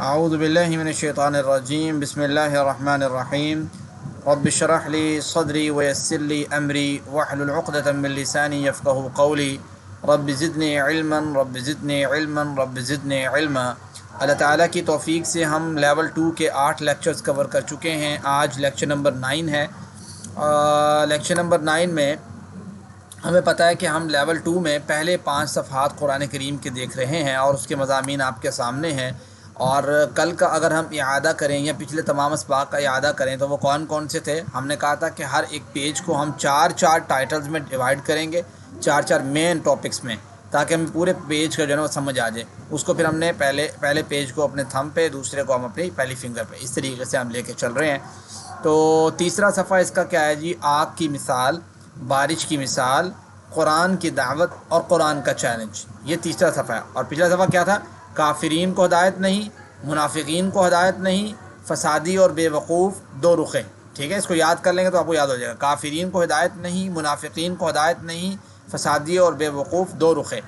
اعوذ باللہ من الشیطان الرجیم بسم اللہ الرحمن الرحیم رب اشرح لی صدری ویسر لی امری واحلل عقدۃ من لسانی یفقہوا قولی رب زدنی علما رب زدنی علما رب زدنی علما۔ اللہ تعالیٰ کی توفیق سے ہم لیول 2 کے 8 لیکچرز کور کر چکے ہیں۔ آج لیکچر نمبر 9 ہے۔ لیکچر نمبر 9 میں ہمیں پتہ ہے کہ ہم لیول 2 میں پہلے 5 صفحات قرآن کریم کے دیکھ رہے ہیں اور اس کے مضامین آپ کے سامنے ہیں، اور کل کا اگر ہم اعادہ کریں یا پچھلے تمام اسباق کا اعادہ کریں تو وہ کون کون سے تھے؟ ہم نے کہا تھا کہ ہر ایک پیج کو ہم 4 ٹائٹلز میں ڈیوائیڈ کریں گے، 4 مین ٹاپکس میں، تاکہ ہمیں پورے پیج کا جو ہے نا وہ سمجھ آ جائے۔ اس کو پھر ہم نے پہلے پیج کو اپنے تھم پہ، دوسرے کو ہم اپنی پہلی فنگر پہ، اس طریقے سے ہم لے کے چل رہے ہیں۔ تو تیسرا صفحہ اس کا کیا ہے جی؟ آگ کی مثال، بارش کی مثال، قرآن کی دعوت اور قرآن کا چیلنج، یہ تیسرا صفحہ ہے۔ اور پچھلا صفحہ کیا تھا؟ کافرین کو ہدایت نہیں، منافقین کو ہدایت نہیں، فسادی اور بے وقوف دو رخیں۔ ٹھیک ہے، اس کو یاد کر لیں گے تو آپ کو یاد ہو جائے گا۔ کافرین کو ہدایت نہیں، منافقین کو ہدایت نہیں، فسادی اور بے وقوف دو رخیں۔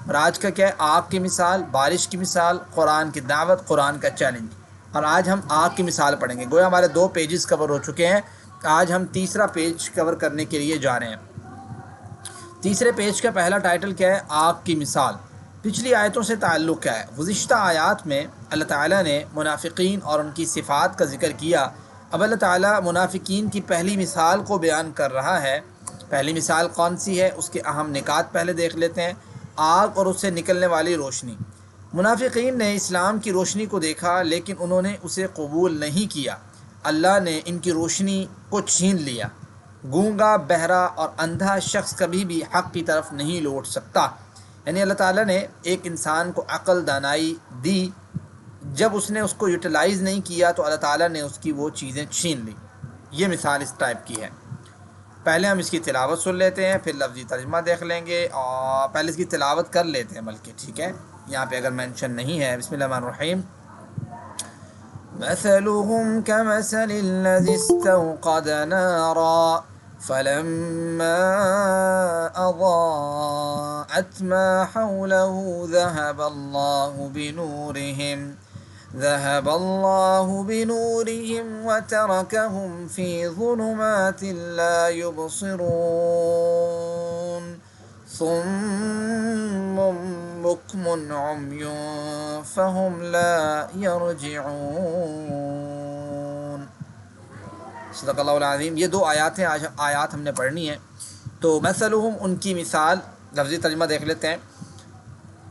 اور آج کا کیا ہے؟ آگ کی مثال، بارش کی مثال، قرآن کی دعوت، قرآن کا چیلنج۔ اور آج ہم آگ کی مثال پڑھیں گے۔ گویا ہمارے 2 پیجز کور ہو چکے ہیں، آج ہم تیسرا پیج کور کرنے کے لیے جا رہے ہیں۔ تیسرے پیج کا پہلا ٹائٹل کیا ہے؟ آگ کی مثال۔ پچھلی آیتوں سے تعلق کیا ہے؟ گزشتہ آیات میں اللہ تعالیٰ نے منافقین اور ان کی صفات کا ذکر کیا۔ اب اللہ تعالیٰ منافقین کی پہلی مثال کو بیان کر رہا ہے۔ پہلی مثال کون سی ہے؟ اس کے اہم نکات پہلے دیکھ لیتے ہیں۔ آگ اور اس سے نکلنے والی روشنی۔ منافقین نے اسلام کی روشنی کو دیکھا لیکن انہوں نے اسے قبول نہیں کیا۔ اللہ نے ان کی روشنی کو چھین لیا۔ گونگا، بہرا اور اندھا شخص کبھی بھی حق کی طرف نہیں لوٹ سکتا۔ یعنی اللہ تعالیٰ نے ایک انسان کو عقل، دانائی دی، جب اس نے اس کو یوٹیلائز نہیں کیا تو اللہ تعالیٰ نے اس کی وہ چیزیں چھین لی۔ یہ مثال اس ٹائپ کی ہے۔ پہلے ہم اس کی تلاوت سن لیتے ہیں، پھر لفظی ترجمہ دیکھ لیں گے، اور پہلے اس کی تلاوت کر لیتے ہیں بلکہ، ٹھیک ہے؟ یہاں پہ اگر مینشن نہیں ہے۔ بسم اللہ الرحمن الرحیم۔ مثلهم كمثل الذي استوقد نارا فلما أضاءت ما حوله ذهب الله بنورهم وتركهم في ظلمات لا يبصرون صم بكم عمي فهم لا يرجعون۔ صدق اللہ العظیم۔ یہ 2 آیات ہیں، آیات ہم نے پڑھنی ہے۔ تو مثلہم، ان کی مثال، لفظی ترجمہ دیکھ لیتے ہیں۔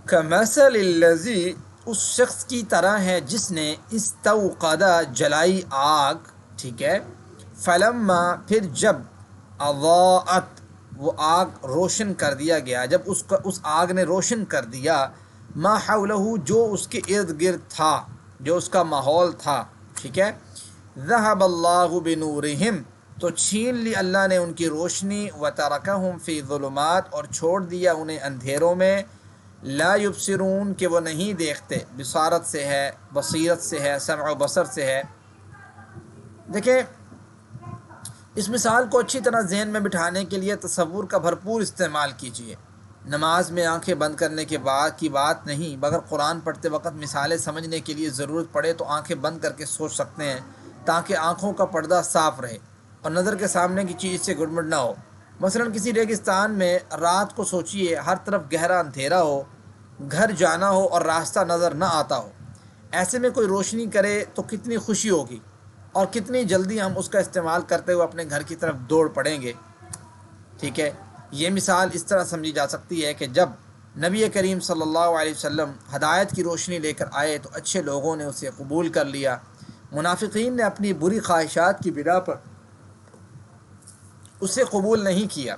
کمثل الذی، اس شخص کی طرح ہے جس نے استوقد، جلائی آگ، ٹھیک ہے؟ فلما، پھر جب، اضاءت، وہ آگ روشن کر دیا گیا، جب اس آگ نے روشن کر دیا، ما حولہ، جو اس کے ارد گرد تھا، جو اس کا ماحول تھا، ٹھیک ہے؟ ذہب اللہ بنورہم، تو چھین لی اللہ نے ان کی روشنی، وترکہم فی ظلمات، اور چھوڑ دیا انہیں اندھیروں میں، لا یبصرون، کہ وہ نہیں دیکھتے، بصارت سے ہے، بصیرت سے ہے، سمع و بصر سے ہے۔ دیکھیں، اس مثال کو اچھی طرح ذہن میں بٹھانے کے لیے تصور کا بھرپور استعمال کیجیے۔ نماز میں آنکھیں بند کرنے کے بعد کی بات نہیں، مگر قرآن پڑھتے وقت مثالیں سمجھنے کے لیے ضرورت پڑے تو آنکھیں بند کر کے سوچ سکتے ہیں، تاکہ آنکھوں کا پردہ صاف رہے اور نظر کے سامنے کی چیز سے گڑمڑ نہ ہو۔ مثلا کسی ریگستان میں رات کو سوچیے، ہر طرف گہرا اندھیرا ہو، گھر جانا ہو اور راستہ نظر نہ آتا ہو۔ ایسے میں کوئی روشنی کرے تو کتنی خوشی ہوگی، اور کتنی جلدی ہم اس کا استعمال کرتے ہوئے اپنے گھر کی طرف دوڑ پڑیں گے، ٹھیک ہے؟ یہ مثال اس طرح سمجھی جا سکتی ہے کہ جب نبی کریم صلی اللہ علیہ وسلم ہدایت کی روشنی لے کر آئے تو اچھے لوگوں نے اسے قبول کر لیا، منافقین نے اپنی بری خواہشات کی بنا پر اسے قبول نہیں کیا،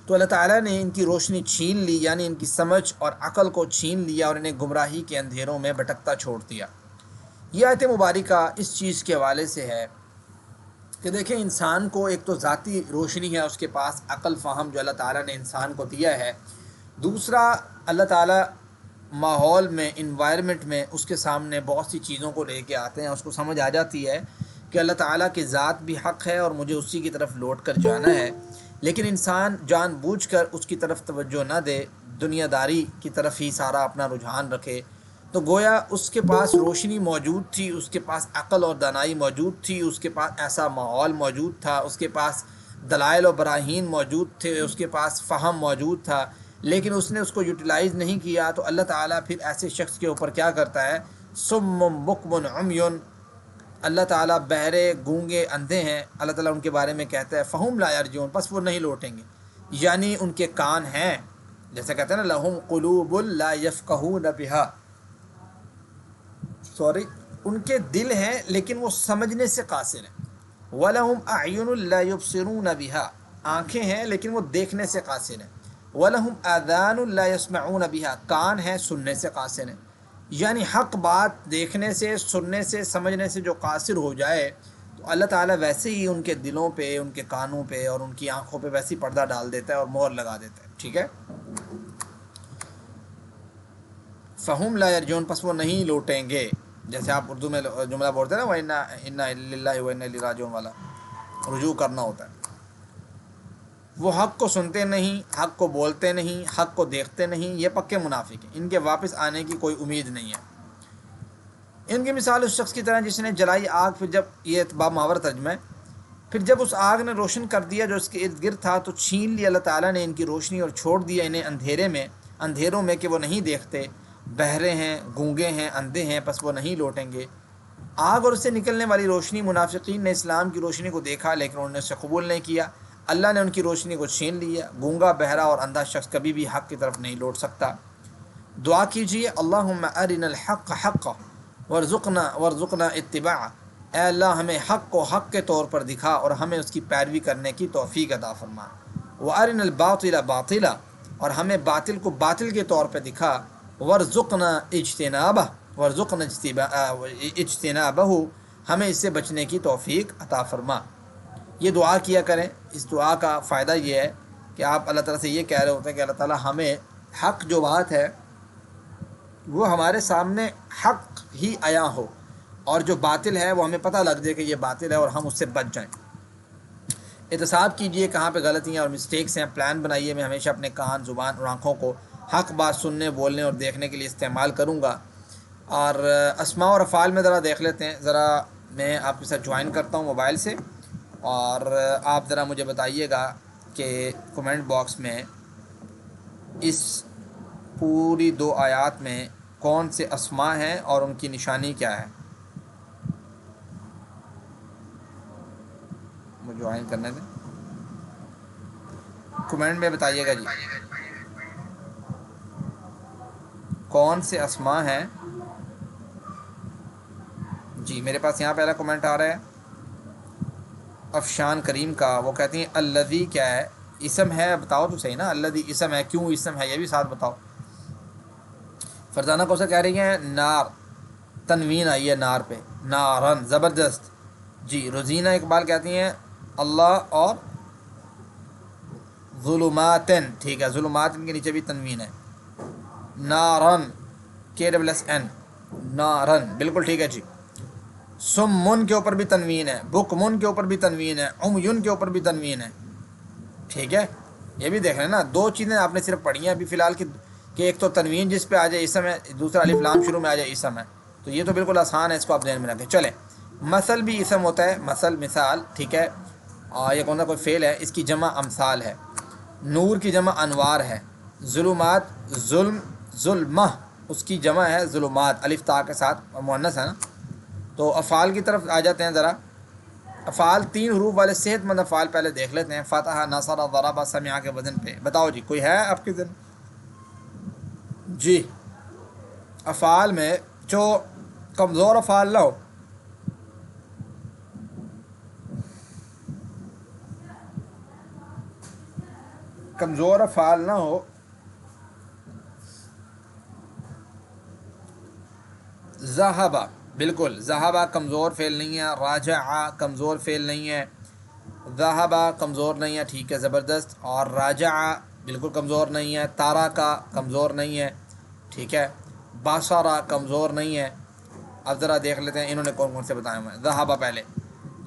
تو اللہ تعالیٰ نے ان کی روشنی چھین لی، یعنی ان کی سمجھ اور عقل کو چھین لیا، اور انہیں گمراہی کے اندھیروں میں بھٹکتا چھوڑ دیا۔ یہ آیت مبارکہ اس چیز کے حوالے سے ہے کہ دیکھیں، انسان کو ایک تو ذاتی روشنی ہے، اس کے پاس عقل فہم جو اللہ تعالیٰ نے انسان کو دیا ہے۔ دوسرا، اللہ تعالیٰ ماحول میں، انوائرمنٹ میں اس کے سامنے بہت سی چیزوں کو لے کے آتے ہیں، اس کو سمجھ آ جاتی ہے کہ اللہ تعالیٰ کی ذات بھی حق ہے اور مجھے اسی کی طرف لوٹ کر جانا ہے، لیکن انسان جان بوجھ کر اس کی طرف توجہ نہ دے، دنیا داری کی طرف ہی سارا اپنا رجحان رکھے، تو گویا اس کے پاس روشنی موجود تھی، اس کے پاس عقل اور دانائی موجود تھی، اس کے پاس ایسا ماحول موجود تھا، اس کے پاس دلائل و براہین موجود تھے، اس کے پاس فہم موجود تھا، لیکن اس نے اس کو یوٹیلائز نہیں کیا. تو اللہ تعالیٰ پھر ایسے شخص کے اوپر کیا کرتا ہے؟ سم بکم عمیٌ، اللہ تعالیٰ بہرے، گونگے، اندھے ہیں. اللہ تعالیٰ ان کے بارے میں کہتا ہے فہم لا یرجعون، پس وہ نہیں لوٹیں گے. یعنی ان کے کان ہیں، جیسے کہتے ہیں نا لہم قلوب لا یفقہون بہا، ان کے دل ہیں لیکن وہ سمجھنے سے قاصر ہیں. وَلَهُمْ أَعْيُنٌ لَا يُبْصِرُونَ بِهَا، آنکھیں ہیں لیکن وہ دیکھنے سے قاصر ہیں. وَلَهُمْ آذَانٌ لَا يَسْمَعُونَ بِهَا، کان ہیں سننے سے قاصر ہیں. یعنی حق بات دیکھنے سے، سننے سے، سمجھنے سے جو قاصر ہو جائے تو اللہ تعالیٰ ویسے ہی ان کے دلوں پہ، ان کے کانوں پہ اور ان کی آنکھوں پہ ویسے ہی پردہ ڈال دیتا ہے اور مہر لگا دیتا ہے. ٹھیک ہے، فہم لا یرجون، پس وہ نہیں لوٹیں گے. جیسے آپ اردو میں جملہ بولتے ہیں نا وَإِنَّا لِلَّهِ وَإِنَّا إِلَيْهِ راجعون والا، رجوع کرنا ہوتا ہے. وہ حق کو سنتے نہیں، حق کو بولتے نہیں، حق کو دیکھتے نہیں، یہ پکے منافق ہیں. ان کے واپس آنے کی کوئی امید نہیں ہے. ان کی مثال اس شخص کی طرح جس نے جلائی آگ، پھر جب، یہ باب محاورہ ترجمہ ہے، پھر جب اس آگ نے روشن کر دیا جو اس کے ارد گرد تھا تو چھین لی اللہ تعالیٰ نے ان کی روشنی اور چھوڑ دیا انہیں اندھیروں میں کہ وہ نہیں دیکھتے. بہرے ہیں، گونگے ہیں، اندھے ہیں، پس وہ نہیں لوٹیں گے. آگ اور اس سے نکلنے والی روشنی، منافقین نے اسلام کی روشنی کو دیکھا لیکن انہوں نے اسے قبول نہیں کیا. اللہ نے ان کی روشنی کو چھین لیا. گونگا، بہرا اور اندھا شخص کبھی بھی حق کی طرف نہیں لوٹ سکتا. دعا کیجیے اللہم ارنا الحق حقا وارزقنا اتباعہ، اے اللہ ہمیں حق کو حق کے طور پر دکھا اور ہمیں اس کی پیروی کرنے کی توفیق عطا فرما. وارنا الباطل باطلا، اور ہمیں باطل کو باطل کے طور پہ دکھا. وارزقنا اجتنابہ، ہمیں اس سے بچنے کی توفیق عطا فرما. یہ دعا کیا کریں. اس دعا کا فائدہ یہ ہے کہ آپ اللہ تعالیٰ سے یہ کہہ رہے ہوتے ہیں کہ اللہ تعالیٰ ہمیں حق جو بات ہے وہ ہمارے سامنے حق ہی عیاں ہو، اور جو باطل ہے وہ ہمیں پتہ لگ جائے کہ یہ باطل ہے اور ہم اس سے بچ جائیں. احتساب کیجئے کہاں پہ غلطیاں اور مسٹیکس ہیں. پلان بنائیے، میں ہمیشہ اپنے کان، زبان اور آنکھوں کو حق بات سننے، بولنے اور دیکھنے کے لیے استعمال کروں گا. اور اسماء اور افعال میں ذرا دیکھ لیتے ہیں. ذرا میں آپ کے ساتھ جوائن کرتا ہوں موبائل سے، اور آپ ذرا مجھے بتائیے گا کہ کمنٹ باکس میں اس پوری 2 آیات میں کون سے اسماء ہیں اور ان کی نشانی کیا ہے. مجھے جوائن کرنے دیں، کمنٹ میں بتائیے گا جی کون سے اسماء ہیں. جی میرے پاس یہاں پہلا کمنٹ آ رہا ہے افشان کریم کا. وہ کہتی ہیں الذی کیا ہے؟ اسم ہے، بتاؤ تو صحیح نا. الذی اسم ہے، کیوں اسم ہے یہ بھی ساتھ بتاؤ. فرزانہ کوثر کہہ رہی ہیں نار، تنوین آئی ہے نار پہ، نارن، زبردست. جی روزینہ اقبال کہتی ہیں اللہ اور ظلماتن، ٹھیک ہے، ظلماتن کے نیچے بھی تنوین ہے. نارن، KSSN، نارن، بالکل ٹھیک ہے جی. سمن کے اوپر بھی تنوین ہے، بکمن کے اوپر بھی تنوین ہے، عمیون کے اوپر بھی تنوین ہے. ٹھیک ہے، یہ بھی دیکھ لیں نا. 2 چیزیں آپ نے صرف پڑھی ہیں ابھی فی الحال کہ ایک تو تنوین جس پہ آ جائے اسم ہے، دوسرا الف لام شروع میں آ جائے اسم ہے. تو یہ تو بالکل آسان ہے، اس کو آپ ذہن میں رکھیں. چلیں، مثل بھی اسم ہوتا ہے، مثال، ٹھیک ہے. اور یہ کون سا کوئی فعل ہے، اس کی جمع امثال ہے. نور کی جمع انوار ہے. ظلمات، ظلمہ، اس کی جمع ہے ظلمات، الف تا کے ساتھ، مؤنث ہے نا. تو افعال کی طرف آ جاتے ہیں ذرا. افعال 3 حروف والے صحت مند افعال پہلے دیکھ لیتے ہیں. فتح، نصر، ضرب، سمع کے وزن پہ. بتاؤ جی، کوئی ہے آپ کے ذہن؟ جی افعال میں جو کمزور افعال نہ ہو، کمزور افعال نہ ہو. ذہبہ، بالکل، ذہبہ کمزور فعل نہیں ہے. راجع کمزور فعل نہیں ہے. ذہبہ کمزور نہیں ہے، ٹھیک ہے، زبردست. اور راجع بالکل کمزور نہیں ہے. تارکہ کمزور نہیں ہے، ٹھیک ہے. باسرہ کمزور نہیں ہے. اب ذرا دیکھ لیتے ہیں انہوں نے کون کون سے بتائے ہوئے ہیں. ذہبہ پہلے،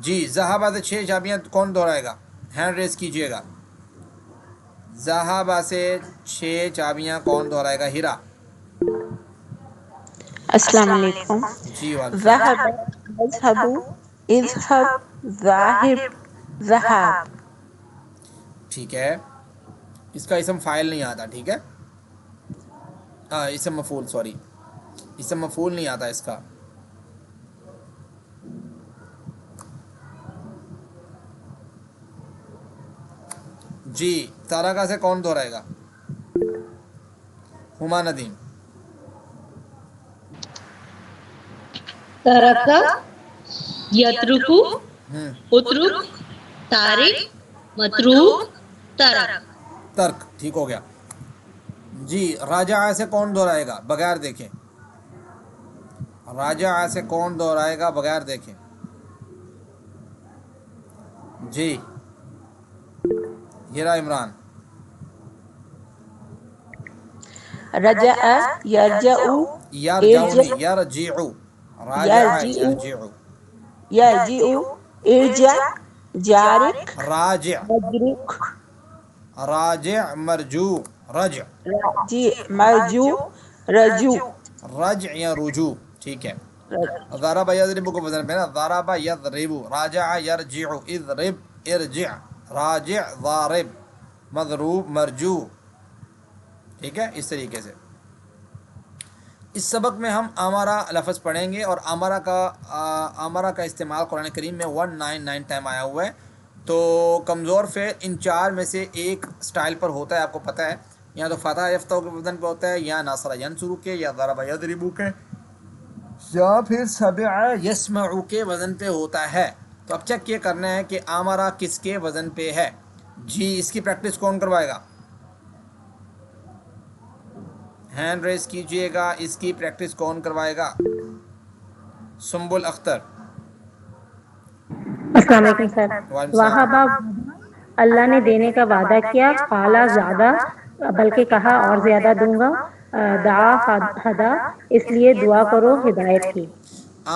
جی ذہبہ سے 6 چابیاں کون دہرائے گا؟ ہینڈ ریز کیجئے گا. ذہبہ سے 6 چابیاں کون دہرائے گا؟ ہیرا. السلام علیکم. جی وعلیکم ذهب يذهب، اذهب، ذاهب، ذهاب. ٹھیک ہے. اس کا اسم فاعل نہیں آتا. ٹھیک ہے. اسم مفعول، سوری، اسم مفعول نہیں آتا اس کا. جی تارکا سے کون دہرائے گا؟ ہما ندیم. ترک، یترکو، ہوں اترک، تارک، متروک، ترک. ترک. ٹھیک ہو گیا. جی راجع سے کون دہرائے گا بغیر دیکھیں؟ راجع سے کون دہرائے گا بغیر دیکھیں؟ جی ہیرا عمران. رجع يرجع، یرجعو ارجع نہیں، یرجعو. راجع يرجع، یرجعو. يرجع، ارجع، جارك، راجع، مجروك، راجع مرجوع. رجع، راجع، مرجوع، رجوع. رجع یا رجوع. ٹھیک ہے. ضرب یضرب کو وزن پہ نا، ضرب یضرب. راجع یرجع، اضرب ارجع. راجع ضارب، مضروب مرجوع. ٹھیک ہے. اس طریقے سے اس سبق میں ہم امارا لفظ پڑھیں گے، اور امارا کا استعمال قرآن کریم میں 199 ٹائم آیا ہوا ہے. تو کمزور فعل ان چار میں سے ایک سٹائل پر ہوتا ہے، آپ کو پتہ ہے. یا تو فتح یفتح کے وزن پہ ہوتا ہے، یا ناصر ینصر کے، یا ضرب یضرب کے، یا پھر سمع یسمع کے وزن پہ ہوتا ہے. تو اب چیک یہ کرنا ہے کہ امارا کس کے وزن پہ ہے. جی اس کی پریکٹس کون کروائے گا؟ ہینڈ ریز کیجئے گا. اس کی پریکٹس کون کروائے گا؟ سنبل اختر. السلام علیکم سر. وعلیکم السلام. وہابا، اللہ نے دینے کا وعدہ کیا. قالا زیادہ، بلکہ کہا اور زیادہ دوں گا. دعا ہدا، اس لیے دعا کرو ہدایت کی.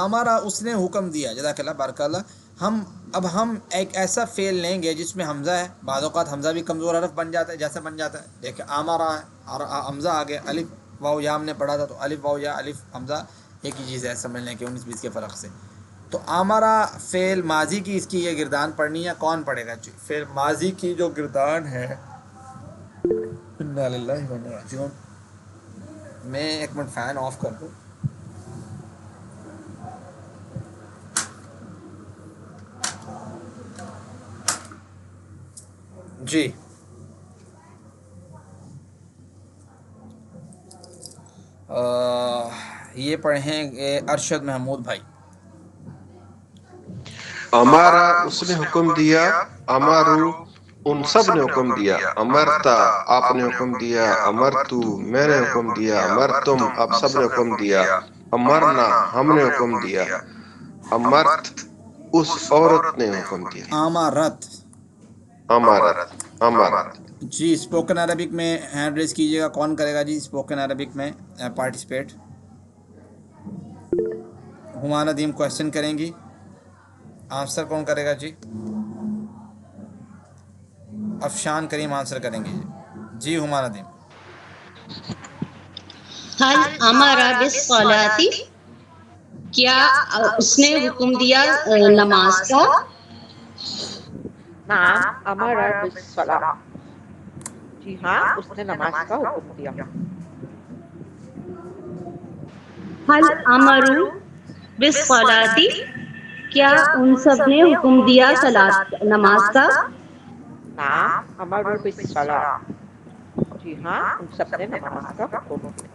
آمارا اس نے حکم دیا. جزاک اللہ، بارک اللہ. ہم ایک ایسا فعل لیں گے جس میں حمزہ ہے. بعض اوقات حمزہ بھی کمزور حرف بن جاتا ہے. جیسے بن جاتا ہے دیکھیں آمارا ہے اور حمزہ آ گیا. الف واؤ یا ہم نے پڑھا تھا، تو الف واؤ یا الف حمزہ ایک ہی چیز ہے، سمجھ لیں کہ 19-20 کے فرق سے. تو آمارا فعل ماضی کی اس کی یہ گردان پڑھنی ہے. کون پڑھے گا؟ فعل ماضی کی جو گردان ہے، انا للہ و انا الیہ راجعون. میں ایک منٹ فین آف کر دوں. جی یہ پڑھیں گے ارشد محمود بھائی. ہمارا اس نے حکم دیا، امارو ان سب نے حکم دیا، امرتا آپ نے حکم دیا، امرتو میں نے حکم دیا، امرتم آپ سب نے حکم دیا، امرنا ہم نے حکم دیا، امرت اس عورت نے حکم دیا. امارت. امارت، امارت. جی اسپوکن عربک میں ہینڈ ریز کیجیے گا. کون کرے گا جی اسپوکن عربک میں پارٹیسپیٹ؟ ہما ندیم کوشچن کریں گی. آنسر کون کرے گا جی؟ افشان کریم آنسر کریں گے. جی ہما ندیم. حل امارا بالصلاۃ، کیا اس نے حکم دیا نماز کا؟ نعم امر بالصلاۃ، جی ہاں اس نے نماز کا حکم دیا. حل امرو بالصلاۃ، کیا ان سب نے حکم دیا نماز کا؟ نعم امر بالصلاۃ، جی ہاں ان سب نے نماز کا حکم دیا.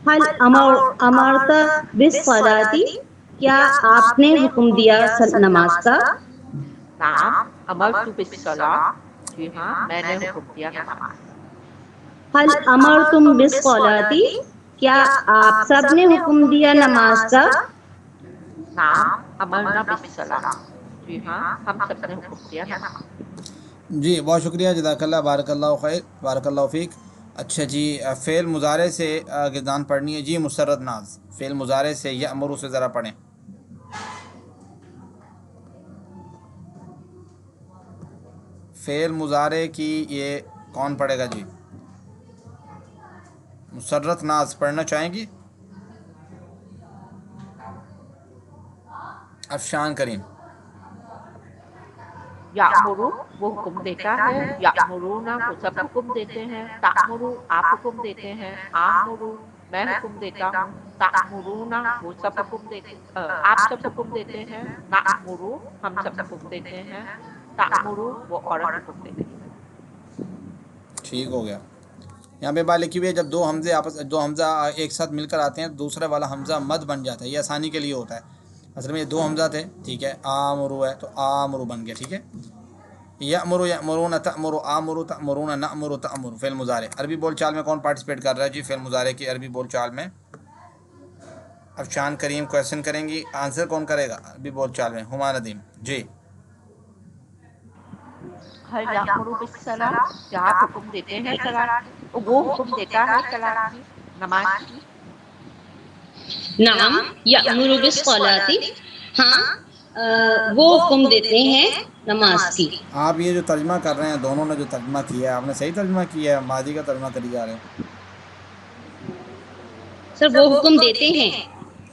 حل امرت بالصلاۃ، کیا آپ نے حکم دیا نماز کا؟ نعم امرت بالصلاۃ، جی ہاں میں نے حکم دیا نماز. حل امرتم بالصلاۃ، کیا آپ سب نے حکم دیا نماز کا؟ نعم امرنا بالصلاۃ، جی ہاں ہم سب نے حکم دیا نماز. جی بہت شکریہ، جزاک اللہ، بارک اللہ خیر، بارک اللہ فیک. اچھا جی فعل مضارع سے گردان پڑھنی ہے. جی مسرت ناز فعل مضارع سے یأمرو سے ذرا پڑھیں. فعل مضارع کی یہ کون پڑھے گا جی؟ مسرت ناز پڑھنا چاہیں گی؟ افشان کریم. یامرو وہ حکم دیتا ہے، یامرونا وہ سب حکم دیتے ہیں، تامرو آپ حکم دیتے ہیں، آمرو میں حکم دیتا ہوں، تامرونا وہ سب حکم دیتے آپ سب حکم دیتے ہیں، نامرو ہم سب حکم دیتے ہیں، تامرو وہ عورت حکم دیتی ہے. ٹھیک ہو گیا. یہاں پہ بات لکھی ہوئی ہے جب دو حمزہ ایک ساتھ مل کر آتے ہیں دوسرے والا حمزہ مد بن جاتا ہے. یہ آسانی کے لیے ہوتا ہے. اصل میں یہ دو حمزہ تھے، ٹھیک ہے، آمرو ہے تو آمرو بن گیا. ٹھیک ہے. یأمرو یأمرون تأمرو آمرو تأمرون نأمرو تأمرو فعل مضارع. عربی بول چال میں کون پارٹیسپیٹ کر رہا ہے جی فعل مضارع کی عربی بول چال میں؟ افشان کریم کویشچن کریں گی، آنسر کون کرے گا عربی بول چال میں؟ ہما ندیم جی. ہر یامرو بالصلاۃ کیا آپ حکم دیتے ہیں صلاۃ کی؟ وہ حکم دیتا ہے صلاۃ کی، نماز کی. نعم یأمر بالصلاۃ، ہاں وہ حکم دیتے ہیں نماز کی. آپ یہ جو ترجمہ کر رہے ہیں دونوں نے جو ترجمہ کیا ہے آپ نے صحیح ترجمہ کیا ہے، ماضی کا ترجمہ کری جا رہے ہیں. سر وہ حکم دیتے ہیں.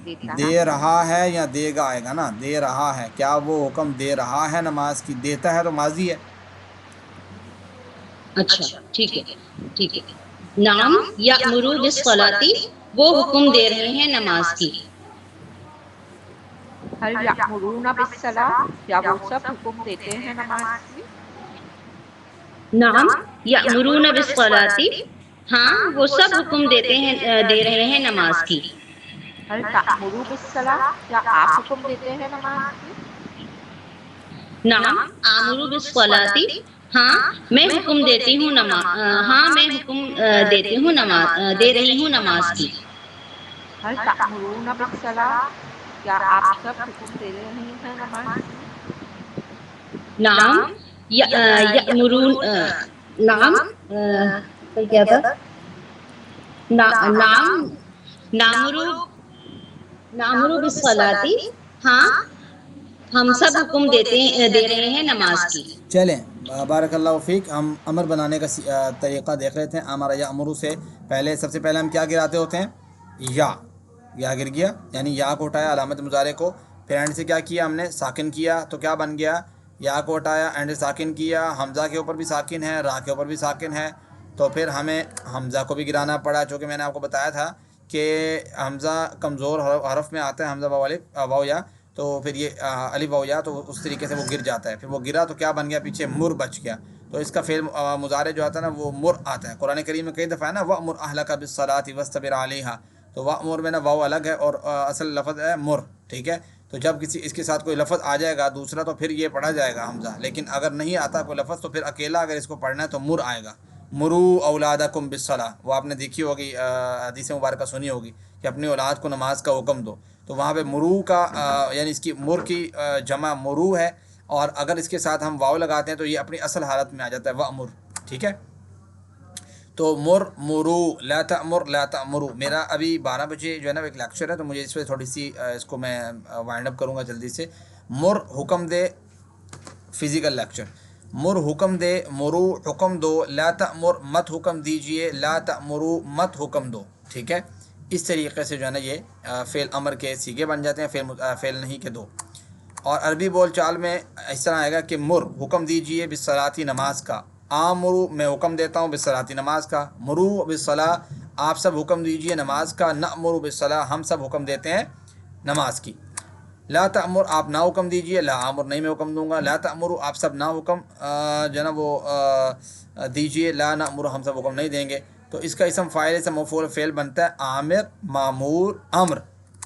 دیتا دے رہا ہے یا دے گا آئے گا نا. دے رہا ہے، کیا وہ حکم دے رہا ہے نماز کی؟ دیتا ہے تو ماضی ہے. اچھا ٹھیک ہے ٹھیک ہے. نعم یأمر بالصلاۃ، وہ حکم دے رہے ہیں نماز کی. ہر یامرون بالصلاۃ کیا وہ سب حکم دیتے ہیں نماز کی؟ نعم یأمرون بالصلاۃ، ہاں وہ سب حکم دیتے ہیں دے رہے ہیں نماز کی. ہر تأمرو بالصلاۃ کیا آپ حکم دیتے ہیں نماز کی؟ نعم آمر بالصلاۃ، ہاں میں حکم دیتی ہوں ہاں میں حکم دیتی ہوں نماز دے رہی ہوں نماز کی. ہر تأمرون بالصلاۃ کیا آپ سب حکم دے رہے ہیں نماز کی؟ نعم یأمرون نعم کیا تھا؟ نعم نامرو نامرو بالصلاۃ، ہاں ہم سب حکم دے رہے ہیں نماز کی. چلیں بارک اللہ فیک. ہم امر بنانے کا طریقہ دیکھ رہے تھے. امر یا امرو سے پہلے سب سے پہلے ہم کیا گراتے ہوتے ہیں؟ یا گر گیا یعنی یا کو اٹھایا علامت مضارع کو، پھر اینڈ سے کیا کیا ہم نے؟ ساکن کیا تو کیا بن گیا؟ یا کو اٹھایا اینڈ سے ساکن کیا، حمزہ کے اوپر بھی ساکن ہے، را کے اوپر بھی ساکن ہے، تو پھر ہمیں حمزہ کو بھی گرانا پڑا. چونکہ میں نے آپ کو بتایا تھا کہ حمزہ کمزور حرف میں آتا ہے، حمزہ واو یا، تو پھر یہ الف واو یا، تو اس طریقے سے وہ گر جاتا ہے. پھر وہ گرا تو کیا بن گیا؟ پیچھے مر بچ گیا. تو اس کا فعل مضارع جو آتا ہے نا وہ مر آتا ہے. قرآن کریم میں کئی دفعہ ہے نا وَأْمُرْ أَهْلَكَ بِالصَّلَاةِ وَاسْتَبِرْ عَلَيْهَا، تو وَأْمُرْ میں نا واو الگ ہے اور اصل لفظ ہے مر. ٹھیک ہے. تو جب اس کے ساتھ کوئی لفظ آ جائے گا دوسرا تو پھر یہ پڑھا جائے گا حمزہ، لیکن اگر نہیں آتا کوئی لفظ تو پھر اکیلا اگر اس کو پڑھنا ہے تو مر آئے گا. مرو اولادکم بالصلاۃ، وہ آپ نے دیکھی ہوگی حدیث مبارکہ سنی ہوگی کہ اپنی اولاد کو نماز کا حکم دو. تو وہاں پہ مرو کا یعنی اس کی مر کی جمع مرو ہے، اور اگر اس کے ساتھ ہم واو لگاتے ہیں تو یہ اپنی اصل حالت میں آ جاتا ہے وَأْمُرْ. ٹھیک ہے. تو مرو لا تأمر لا تأمرو. میرا ابھی 12 بجے جو ہے نا ایک لیکچر ہے، تو مجھے اس پہ تھوڑی سی اس کو میں وائنڈ اپ کروں گا جلدی سے. مر حکم دے، فزیکل لیکچر. مر حکم دے، مرو حکم دو، لا تأمر مت حکم دیجئے، لا تأمرو مت حکم دو. ٹھیک ہے. اس طریقے سے جو ہے نا یہ فعل امر کے سیغے بن جاتے ہیں، فعل نہیں کے دو. اور عربی بول چال میں اس طرح آئے گا کہ مر حکم دیجئے بالصلاۃ نماز کا، آمرو میں حکم دیتا ہوں بالصلاۃ نماز کا، مرو بالصلاۃ آپ سب حکم دیجئے نماز کا، نأمر بالصلاۃ ہم سب حکم دیتے ہیں نماز کی. لا تأمر آپ نہ حکم دیجئے، لا آمر نہیں میں حکم دوں گا، لا تأمرو آپ سب نہ حکم جو ہے نا وہ دیجئے، لا نأمر ہم سب حکم نہیں دیں گے. تو اس کا اسم فاعل سے مفعول فعل بنتا ہے عامر مامور امر.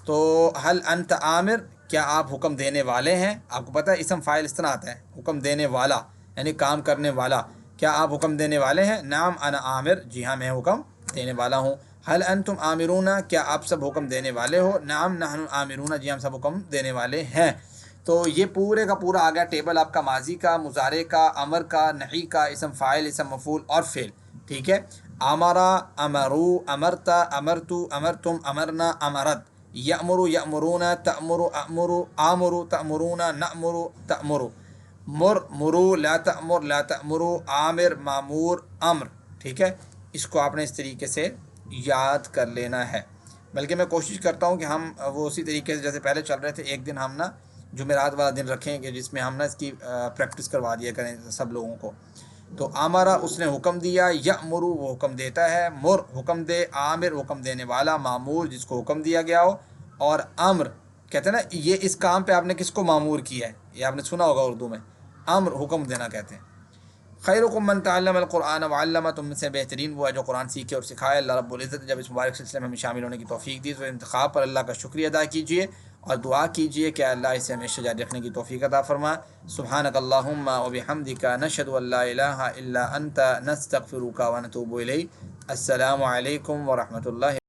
تو حل انت عامر کیا آپ حکم دینے والے ہیں؟ آپ کو پتہ ہے اسم فاعل اس طرح آتا ہے حکم دینے والا یعنی کام کرنے والا. کیا آپ حکم دینے والے ہیں؟ نعم انا عامر، جی ہاں میں حکم دینے والا ہوں. حل انتم عامرون کیا آپ سب حکم دینے والے ہو؟ نعم نحن عامرون، جی ہم سب حکم دینے والے ہیں. تو یہ پورے کا پورا آ گیا ٹیبل آپ کا ماضی کا، مضارع کا، امر کا، نحی کا، اسم فاعل، اسم مفعول اور فعل. ٹھیک ہے. امرا امرو امرتا امرتو امرتم امرنا امرت، یأمر یأمرون، تأمر أأمر، آمر تأمرون، نأمر تأمر، مر مرو، لا تأمر لا تأمرو، عامر مامور امر. ٹھیک ہے. اس کو آپ نے اس طریقے سے یاد کر لینا ہے۔ بلکہ میں کوشش کرتا ہوں کہ ہم وہ اسی طریقے سے جیسے پہلے چل رہے تھے، ایک دن ہم نا جمعرات والا دن رکھیں کہ جس میں ہم نا اس کی پریکٹس کروا دیا کریں سب لوگوں کو۔ تو آمرا اس نے حکم دیا، یأمرو وہ حکم دیتا ہے، مر حکم دے، عامر حکم دینے والا، معمور جس کو حکم دیا گیا ہو، اور امر کہتے ہیں نا یہ اس کام پہ آپ نے کس کو معمور کیا ہے، یہ آپ نے سنا ہوگا اردو میں، امر حکم دینا کہتے ہیں۔ خیرکم من تعلم القرآن وعلمہ، تم سے بہترین وہ ہے جو قرآن سیکھے اور سکھائے۔ اللہ رب العزت نے جب اس مبارک سلسلے میں ہمیں شامل ہونے کی توفیق دی تو انتخاب پر اللہ کا شکریہ ادا کیجیے اور دعا کیجیے کہ اللہ اسے ہمیشہ جاری رکھنے کی توفیق عطا فرما۔ سبحانک اللہم وبحمدک، نشہد ان لا الہ الا انت، نستغفرک ونتوب الیک۔ السلام علیکم ورحمۃ اللہ۔